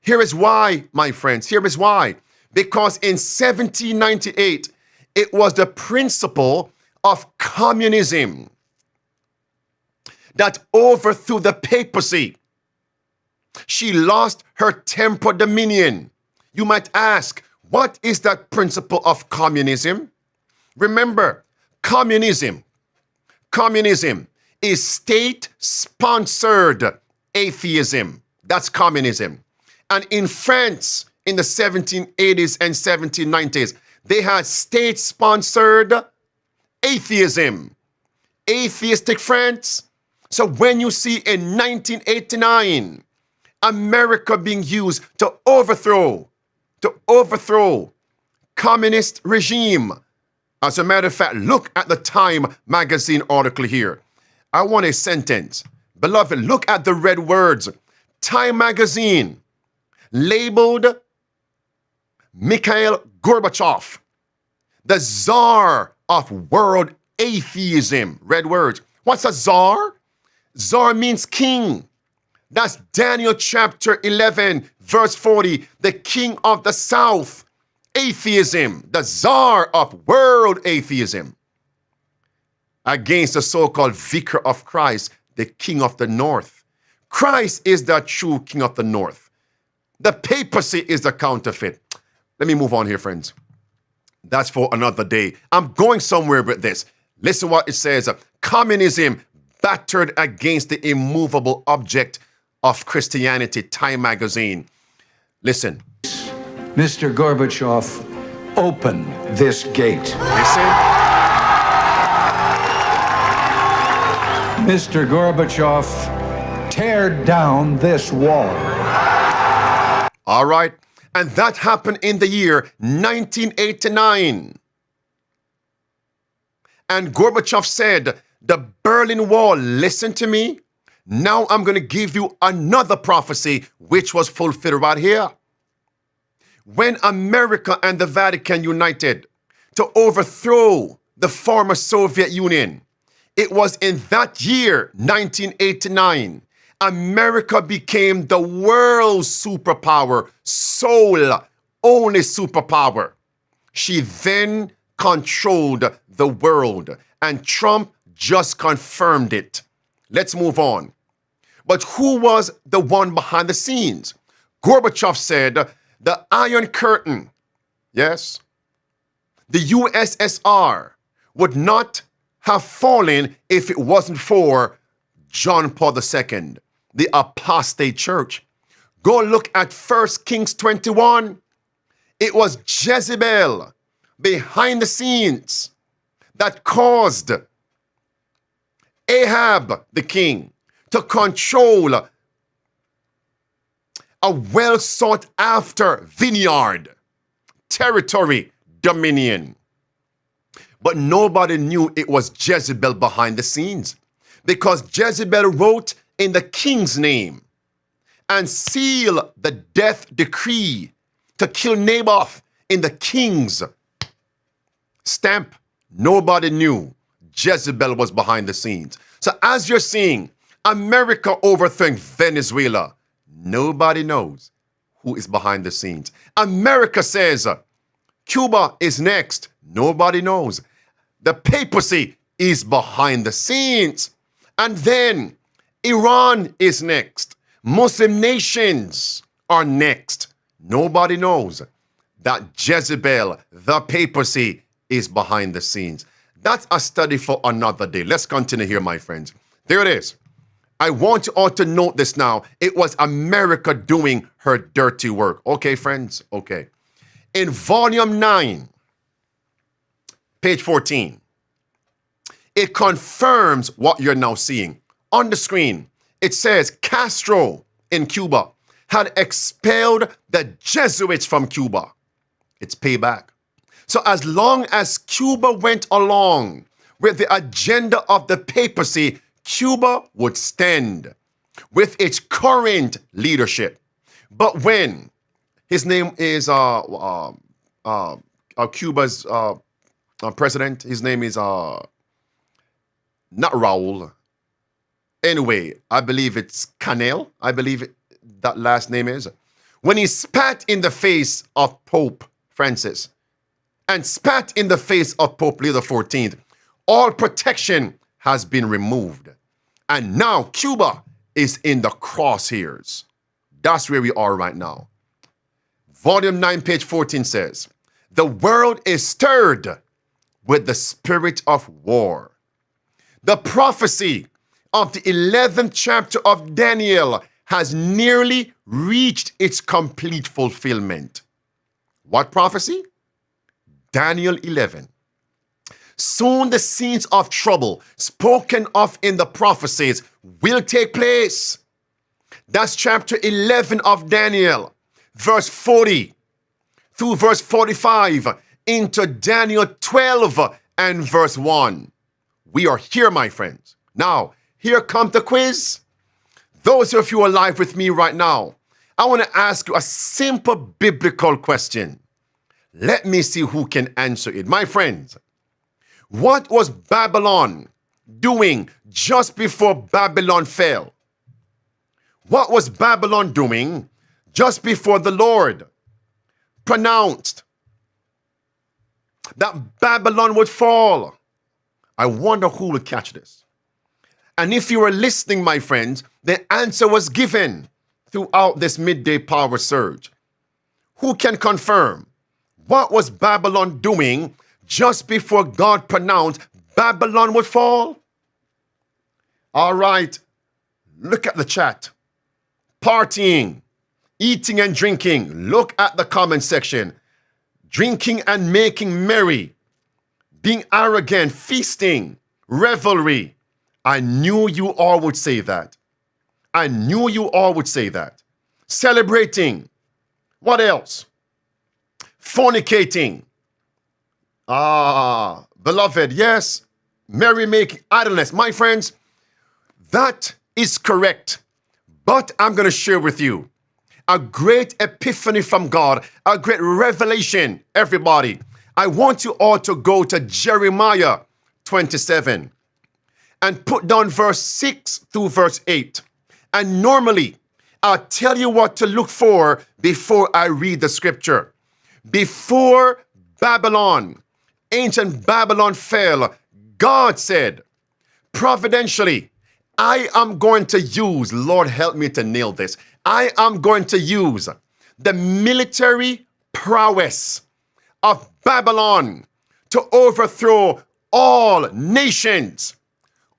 [SPEAKER 1] Here is why, my friends. Here is why. Because in 1798, it was the principle of communism that overthrew the papacy. She lost her temporal dominion. You might ask, what is that principle of communism? Remember, communism is state-sponsored atheism. That's communism. And in France, in the 1780s and 1790s, they had state-sponsored atheism. Atheistic France. So when you see in 1989, America being used to overthrow communist regime. As a matter of fact, look at the Time magazine article here. I want a sentence. Beloved, look at the red words. Time magazine labeled Mikhail Gorbachev, the czar of world atheism. Red words. What's a czar? Czar means king. That's Daniel chapter 11, verse 40. The king of the south, atheism, the czar of world atheism. Against the so-called vicar of Christ, the king of the north. Christ is the true king of the north. The papacy is the counterfeit. Let me move on here, friends. That's for another day. I'm going somewhere with this. Listen what it says. Communism battered against the immovable object of Christianity, Time magazine. Listen.
[SPEAKER 14] Mr. Gorbachev, open this gate.
[SPEAKER 1] Listen.
[SPEAKER 14] Mr. Gorbachev, tear down this wall.
[SPEAKER 1] All right. And that happened in the year 1989. And Gorbachev said, the Berlin Wall, listen to me. Now I'm going to give you another prophecy which was fulfilled right here. When America and the Vatican united to overthrow the former Soviet Union, it was in that year, 1989, America became the world's superpower, sole only superpower. She then controlled the world, and Trump just confirmed it. Let's move on. But who was the one behind the scenes? Gorbachev said the Iron Curtain, yes, the USSR would not have fallen if it wasn't for John Paul II, the Apostate Church. Go look at 1 Kings 21. It was Jezebel behind the scenes that caused Ahab, the king, to control a well sought after vineyard, territory, dominion. But nobody knew it was Jezebel behind the scenes, because Jezebel wrote in the king's name and sealed the death decree to kill Naboth in the king's stamp. Nobody knew Jezebel was behind the scenes. So as you're seeing America overthrowing Venezuela, nobody knows who is behind the scenes. America says Cuba is next. Nobody knows. The papacy is behind the scenes. And then Iran is next. Muslim nations are next. Nobody knows that Jezebel, the papacy, is behind the scenes. That's a study for another day. Let's continue here, my friends. There it is. I want you all to note this now. It was America doing her dirty work. Okay, friends? Okay. In volume 9, page 14, it confirms what you're now seeing. On the screen, it says Castro in Cuba had expelled the Jesuits from Cuba. It's payback. So as long as Cuba went along with the agenda of the papacy, Cuba would stand with its current leadership. But when his name is Cuba's president, his name is not Raul. Anyway, I believe it's Canel. I believe that last name is. When he spat in the face of Pope Francis and spat in the face of Pope Leo XIV, all protection has been removed. And now Cuba is in the crosshairs. That's where we are right now. Volume 9, page 14 says, the world is stirred with the spirit of war. The prophecy of the 11th chapter of Daniel has nearly reached its complete fulfillment. What prophecy? Daniel 11. Soon the scenes of trouble spoken of in the prophecies will take place. That's chapter 11 of Daniel, verse 40 through verse 45 into Daniel 12 and verse 1. We are here, my friends. Now, here comes the quiz. Those of you alive with me right now, I want to ask you a simple biblical question. Let me see who can answer it. My friends, what was Babylon doing just before Babylon fell? What was Babylon doing just before the Lord pronounced that Babylon would fall? I wonder who will catch this. And if you were listening, my friends, the answer was given throughout this midday power surge. Who can confirm? What was Babylon doing just before God pronounced Babylon would fall? All right, look at the chat. Partying, eating and drinking. Look at the comment section. Drinking and making merry. Being arrogant, feasting, revelry. I knew you all would say that. I knew you all would say that. Celebrating. What else? Fornicating. Beloved, yes. merrymaking, idleness. My friends, that is correct. But I'm going to share with you a great epiphany from God, a great revelation, everybody. I want you all to go to Jeremiah 27 and put down verse 6 through verse 8. And normally, I'll tell you what to look for before I read the scripture. Before Babylon, ancient Babylon fell, God said, providentially, I am going to use, Lord help me to nail this, I am going to use the military prowess of Babylon to overthrow all nations.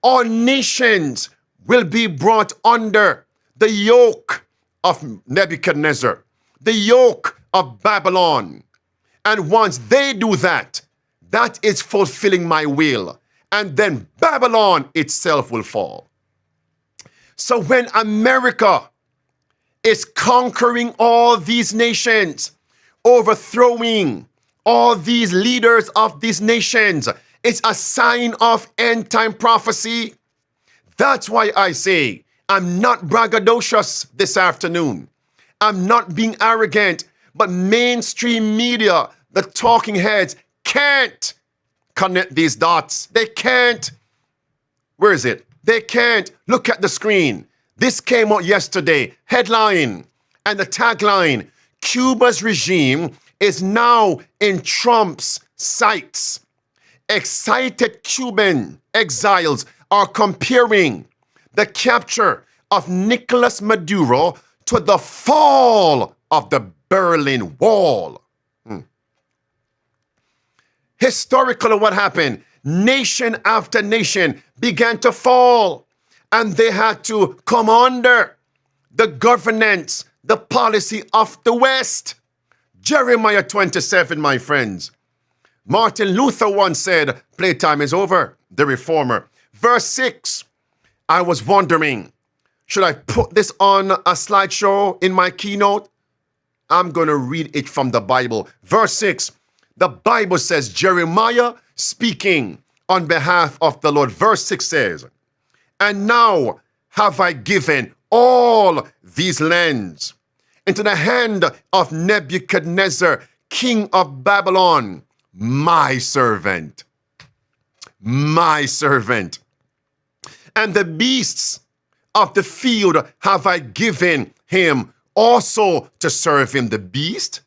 [SPEAKER 1] All nations will be brought under the yoke of Nebuchadnezzar, the yoke of Babylon. And once they do that, that is fulfilling my will. And then Babylon itself will fall. So when America is conquering all these nations, overthrowing all these leaders of these nations, it's a sign of end-time prophecy. That's why I say I'm not braggadocious this afternoon. I'm not being arrogant, but mainstream media, the talking heads, can't connect these dots. They can't. Where is it? They can't. Look at the screen. This came out yesterday. Headline and the tagline, Cuba's regime is now in Trump's sights. Excited Cuban exiles are comparing the capture of Nicolas Maduro to the fall of the Berlin Wall. Historically, what happened? Nation after nation began to fall, and they had to come under the governance, the policy of the West. Jeremiah 27, my friends. Martin Luther once said, playtime is over, the reformer. Verse 6, I was wondering, should I put this on a slideshow in my keynote? I'm going to read it from the Bible. Verse 6, the Bible says, Jeremiah speaking on behalf of the Lord. Verse 6 says, and now have I given all these lands into the hand of Nebuchadnezzar, king of Babylon, my servant. My servant. And the beasts of the field have I given him also to serve him. The beast,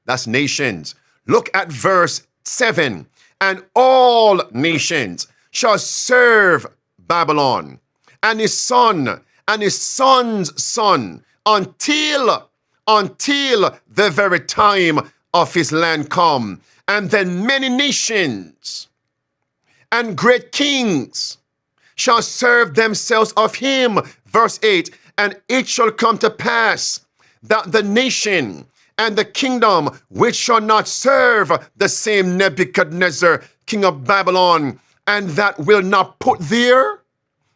[SPEAKER 1] that's nations. Look at verse 7. And all nations shall serve Babylon, and his son, and his son's son, until the very time of his land come. And then many nations and great kings shall serve themselves of him. Verse 8, and it shall come to pass that the nation and the kingdom which shall not serve the same Nebuchadnezzar, king of Babylon, and that will not put their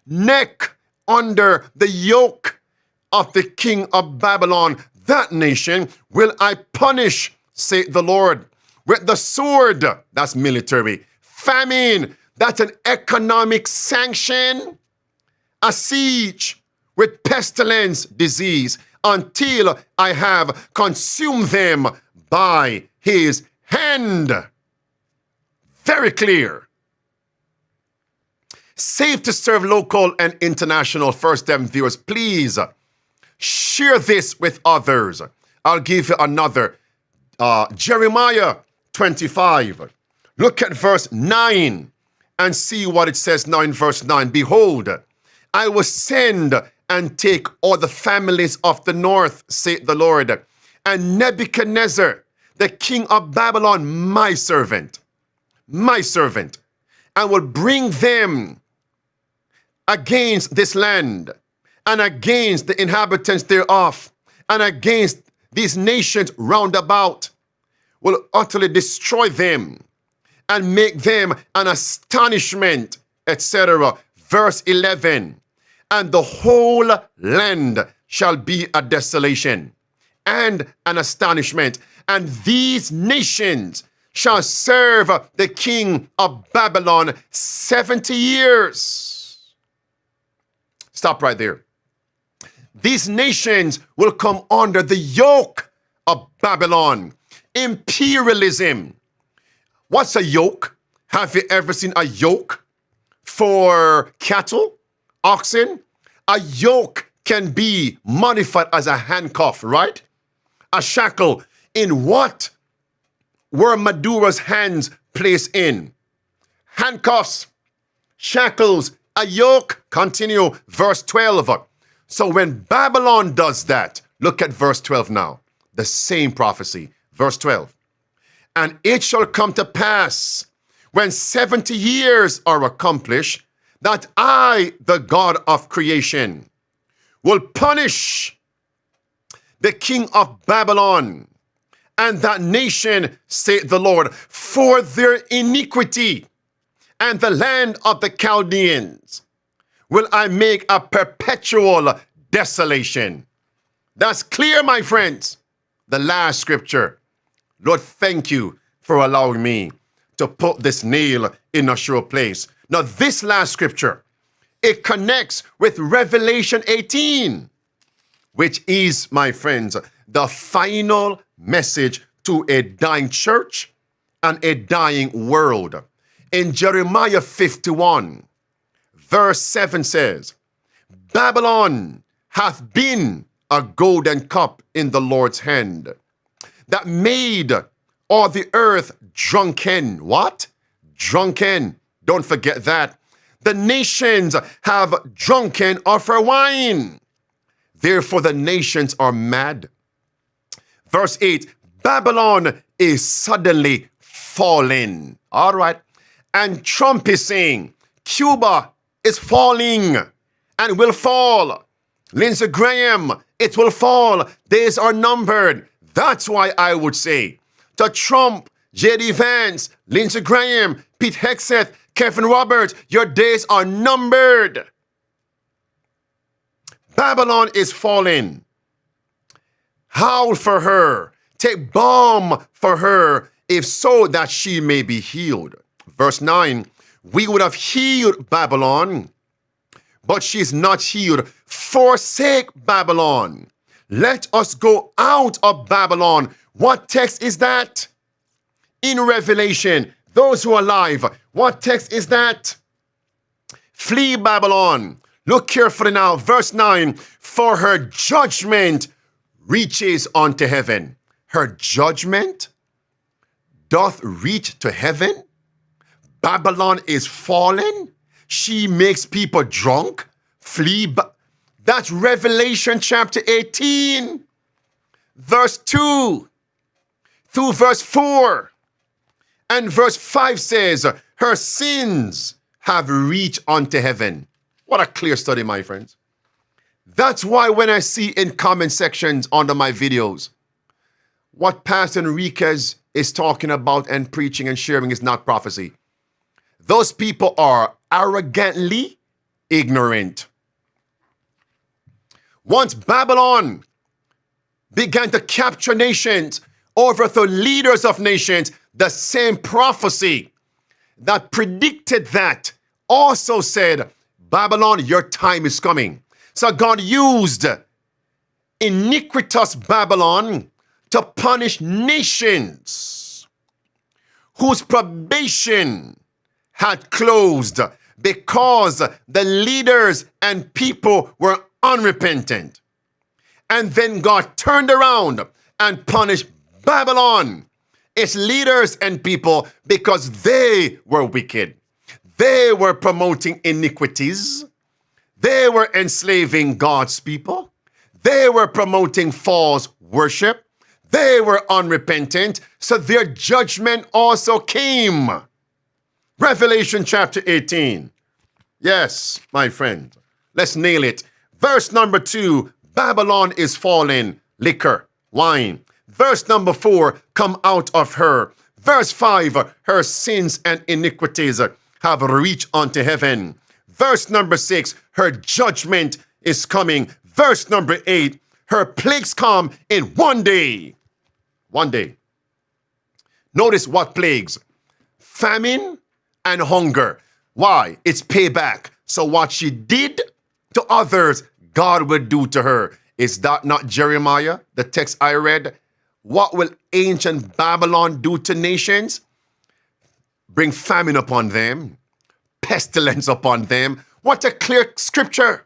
[SPEAKER 1] neck under the yoke of the king of Babylon, that nation will I punish, saith the Lord, with the sword, that's military, famine, that's an economic sanction, a siege, with pestilence, disease, until I have consumed them by his hand. Very clear. Safe to serve local and international First Time viewers. Please share this with others. I'll give you another. Jeremiah 25. Look at verse 9 and see what it says now in verse 9. Behold, I will send and take all the families of the north, saith the Lord, and Nebuchadnezzar, the king of Babylon, my servant, and will bring them against this land, and against the inhabitants thereof, and against these nations round about, will utterly destroy them, and make them an astonishment, etc. Verse 11, and the whole land shall be a desolation and an astonishment, and these nations shall serve the king of Babylon 70 years. Stop right there. These nations will come under the yoke of Babylon. Imperialism. What's a yoke? Have you ever seen a yoke for cattle, oxen? A yoke can be modified as a handcuff, right? A shackle. In what were Maduro's hands placed in? Handcuffs, shackles, a yoke. Continue, verse 12. So when Babylon does that, look at verse 12 now. The same prophecy, verse 12. And it shall come to pass when 70 years are accomplished that I, the God of creation, will punish the king of Babylon and that nation, saith the Lord, for their iniquity, and the land of the Chaldeans will I make a perpetual desolation. That's clear, my friends. The last scripture. Lord, thank you for allowing me to put this nail in a sure place. Now, this last scripture, it connects with Revelation 18, which is, my friends, the final message to a dying church and a dying world. In Jeremiah 51, verse 7 says, Babylon hath been a golden cup in the Lord's hand, that made all the earth drunken. What? Drunken. Don't forget that. The nations have drunken of her wine. Therefore the nations are mad. Verse 8, Babylon is suddenly fallen. All right. And Trump is saying, Cuba is falling and will fall. Lindsey Graham, it will fall. Days are numbered. That's why I would say to Trump, J.D. Vance, Lindsey Graham, Pete Hegseth, Kevin Roberts, your days are numbered. Babylon is falling. Howl for her. Take balm for her, if so that she may be healed. Verse 9, we would have healed Babylon, but she is not healed. Forsake Babylon. Let us go out of Babylon. What text is that? In Revelation, those who are alive, what text is that? Flee Babylon. Look carefully now, verse 9, for her judgment reaches unto heaven. Her judgment doth reach to heaven? Babylon is fallen? She makes people drunk? Flee. That's Revelation chapter 18, verse 2 through verse 4. And verse 5 says, her sins have reached unto heaven. What a clear study, my friends. That's why when I see in comment sections under my videos, what Pastor Enriquez is talking about and preaching and sharing is not prophecy. Those people are arrogantly ignorant. Once Babylon began to capture nations, overthrow leaders of nations, the same prophecy that predicted that also said, Babylon, your time is coming. So God used iniquitous Babylon to punish nations whose probation had closed because the leaders and people were unrepentant. And then God turned around and punished Babylon, its leaders and people, because they were wicked. They were promoting iniquities. They were enslaving God's people. They were promoting false worship. They were unrepentant, so their judgment also came. Revelation chapter 18. Yes, my friend, let's nail it. Verse number 2, Babylon is fallen, liquor, wine. Verse number 4, come out of her. Verse 5, her sins and iniquities have reached unto heaven. Verse number 6, her judgment is coming. Verse number 8, her plagues come in one day. One day. Notice what plagues? Famine and hunger. Why? It's payback. So what she did to others, God will do to her. Is that not Jeremiah, the text I read? What will ancient Babylon do to nations? Bring famine upon them, pestilence upon them. What a clear scripture.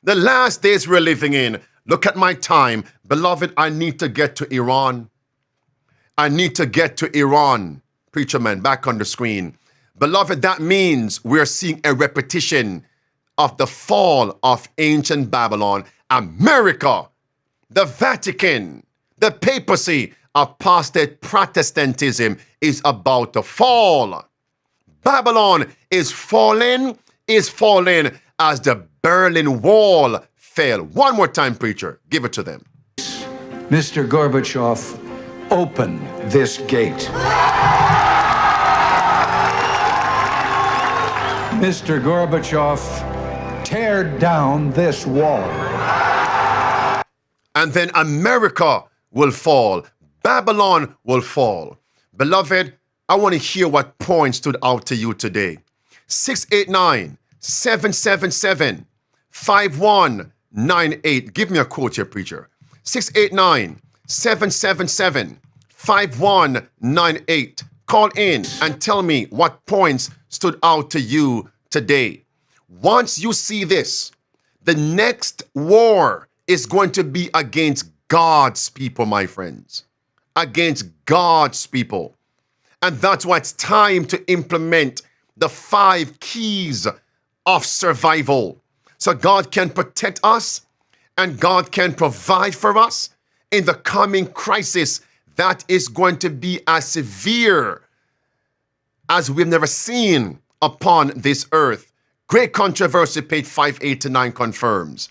[SPEAKER 1] The last days we're living in. Look at my time. Beloved, I need to get to Iran. I need to get to Iran. Preacher man, back on the screen. Beloved, that means we're seeing a repetition of the fall of ancient Babylon. America, the Vatican, the Papacy, Apostate Protestantism is about to fall. Babylon is falling as the Berlin Wall fell. One more time, preacher. Give it to them.
[SPEAKER 14] Mr. Gorbachev, open this gate. Mr. Gorbachev, tear down this wall.
[SPEAKER 1] And then America will fall. Babylon will fall. Beloved, I want to hear what point stood out to you today. 689-777-5198. Give me a quote here, preacher. 689-777-5198. Call in and tell me what points stood out to you today. Once you see this, the next war is going to be against God's people, my friends. Against God's people. And that's why it's time to implement the 5 keys of survival. So God can protect us and God can provide for us in the coming crisis that is going to be as severe as we've never seen upon this earth. Great Controversy, page 589 confirms.